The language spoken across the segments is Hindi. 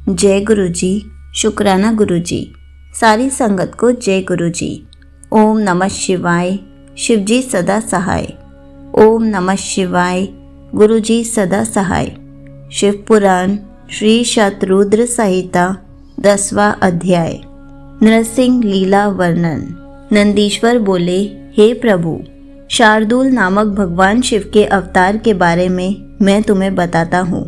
जय गुरु जी। शुक्राना गुरु जी। सारी संगत को जय गुरु जी। ओम नमः शिवाय। शिव जी सदा सहाय। ओम नमः शिवाय। गुरु जी सदा सहाय। शिव पुराण श्री शतरुद्र संहिता 10वां अध्याय। नृसिंह लीला वर्णन। नंदीश्वर बोले, हे प्रभु, शार्दूल नामक भगवान शिव के अवतार के बारे में मैं तुम्हें बताता हूँ।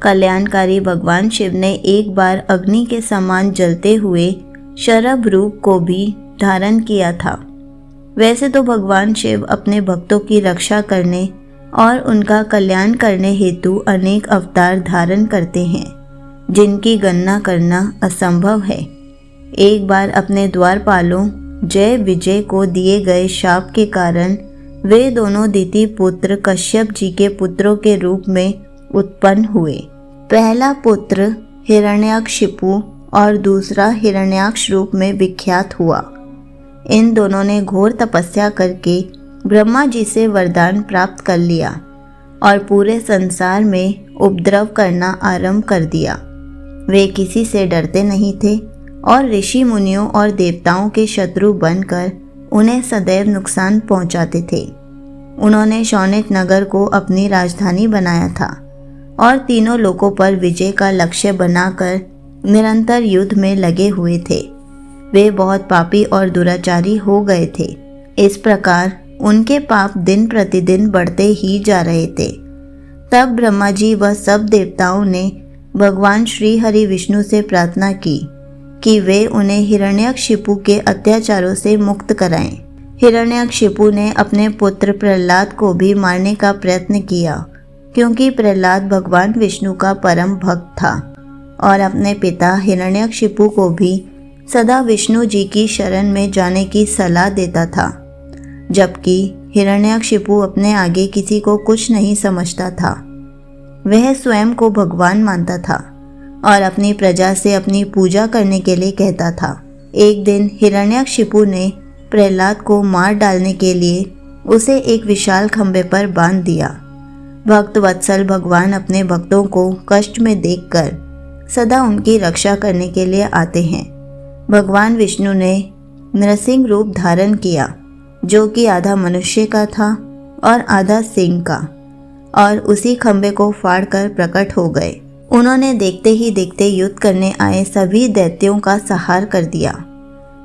कल्याणकारी भगवान शिव ने एक बार अग्नि के समान जलते हुए शरभ रूप को भी धारण किया था। वैसे तो भगवान शिव अपने भक्तों की रक्षा करने और उनका कल्याण करने हेतु अनेक अवतार धारण करते हैं, जिनकी गणना करना असंभव है। एक बार अपने द्वारपालों जय विजय को दिए गए शाप के कारण वे दोनों दिति पुत्र कश्यप जी के पुत्रों के रूप में उत्पन्न हुए। पहला पुत्र हिरण्याकशिपु और दूसरा हिरण्याक्ष रूप में विख्यात हुआ। इन दोनों ने घोर तपस्या करके ब्रह्मा जी से वरदान प्राप्त कर लिया और पूरे संसार में उपद्रव करना आरंभ कर दिया। वे किसी से डरते नहीं थे और ऋषि मुनियों और देवताओं के शत्रु बनकर उन्हें सदैव नुकसान पहुंचाते थे। उन्होंने शौनक नगर को अपनी राजधानी बनाया था और तीनों लोकों पर विजय का लक्ष्य बनाकर निरंतर युद्ध में लगे हुए थे। वे बहुत पापी और दुराचारी हो गए थे। इस प्रकार उनके पाप दिन प्रतिदिन बढ़ते ही जा रहे थे। तब ब्रह्मा जी व सब देवताओं ने भगवान श्री हरि विष्णु से प्रार्थना की कि वे उन्हें हिरण्याकशिपु के अत्याचारों से मुक्त कराएं। हिरण्याकशिपु ने अपने पुत्र प्रहलाद को भी मारने का प्रयत्न किया, क्योंकि प्रहलाद भगवान विष्णु का परम भक्त था और अपने पिता हिरण्याकशिपु को भी सदा विष्णु जी की शरण में जाने की सलाह देता था, जबकि हिरण्याकशिपु अपने आगे किसी को कुछ नहीं समझता था। वह स्वयं को भगवान मानता था और अपनी प्रजा से अपनी पूजा करने के लिए कहता था। एक दिन हिरण्याकशिपु ने प्रहलाद को मार डालने के लिए उसे एक विशाल खंभे पर बांध दिया। भक्त वत्सल भगवान अपने भक्तों को कष्ट में देखकर सदा उनकी रक्षा करने के लिए आते हैं। भगवान विष्णु ने नृसिंह रूप धारण किया, जो कि आधा मनुष्य का था और आधा सिंह का, और उसी खंभे को फाड़कर प्रकट हो गए। उन्होंने देखते ही देखते युद्ध करने आए सभी दैत्यों का संहार कर दिया।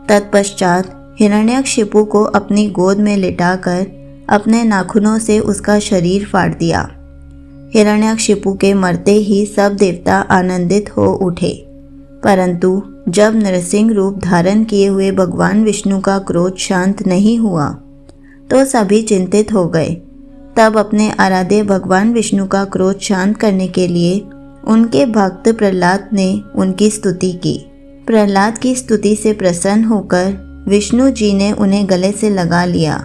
तत्पश्चात हिरण्याकशिपु को अपनी गोद में लिटाकर अपने नाखूनों से उसका शरीर फाड़ दिया। हिरण्याकशिपु के मरते ही सब देवता आनंदित हो उठे, परंतु जब नृसिंह रूप धारण किए हुए भगवान विष्णु का क्रोध शांत नहीं हुआ तो सभी चिंतित हो गए। तब अपने आराध्य भगवान विष्णु का क्रोध शांत करने के लिए उनके भक्त प्रहलाद ने उनकी स्तुति की। प्रहलाद की स्तुति से प्रसन्न होकर विष्णु जी ने उन्हें गले से लगा लिया,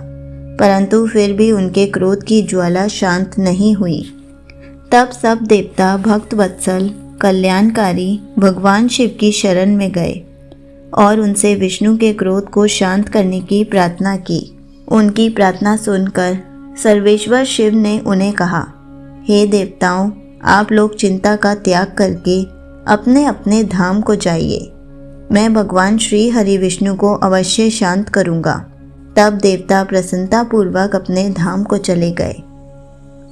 परंतु फिर भी उनके क्रोध की ज्वाला शांत नहीं हुई। तब सब देवता भक्त वत्सल कल्याणकारी भगवान शिव की शरण में गए और उनसे विष्णु के क्रोध को शांत करने की प्रार्थना की। उनकी प्रार्थना सुनकर सर्वेश्वर शिव ने उन्हें कहा, हे देवताओं, आप लोग चिंता का त्याग करके अपने अपने धाम को जाइए। मैं भगवान श्री हरि विष्णु को अवश्य शांत करूँगा। तब देवता प्रसन्नतापूर्वक अपने धाम को चले गए।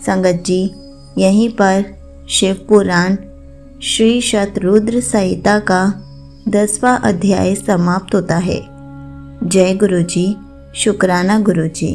संगत जी, यहीं पर शिव पुराण श्री शतरुद्र संहिता का 10वां अध्याय समाप्त होता है। जय गुरु जी। शुक्राना गुरु जी।